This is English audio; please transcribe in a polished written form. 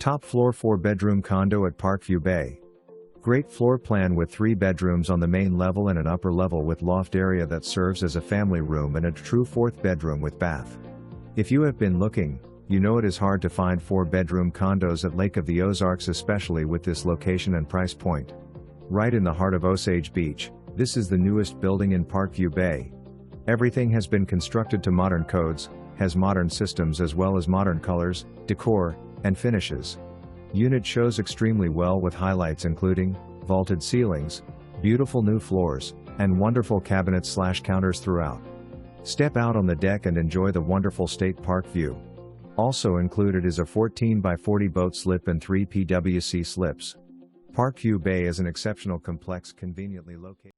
Top floor 4-bedroom condo at Parkview Bay. Great floor plan with 3 bedrooms on the main level and an upper level with loft area that serves as a family room and a true 4th bedroom with bath. If you have been looking, you know it is hard to find 4-bedroom condos at Lake of the Ozarks, especially with this location and price point. Right in the heart of Osage Beach, this is the newest building in Parkview Bay. Everything has been constructed to modern codes, has modern systems as well as modern colors, decor, and finishes. Unit shows extremely well with highlights including vaulted ceilings, beautiful new floors, and wonderful cabinets/counters throughout. Step out on the deck and enjoy the wonderful state park view. Also included is a 14 by 40 boat slip and 3 PWC slips. Parkview Bay is an exceptional complex conveniently located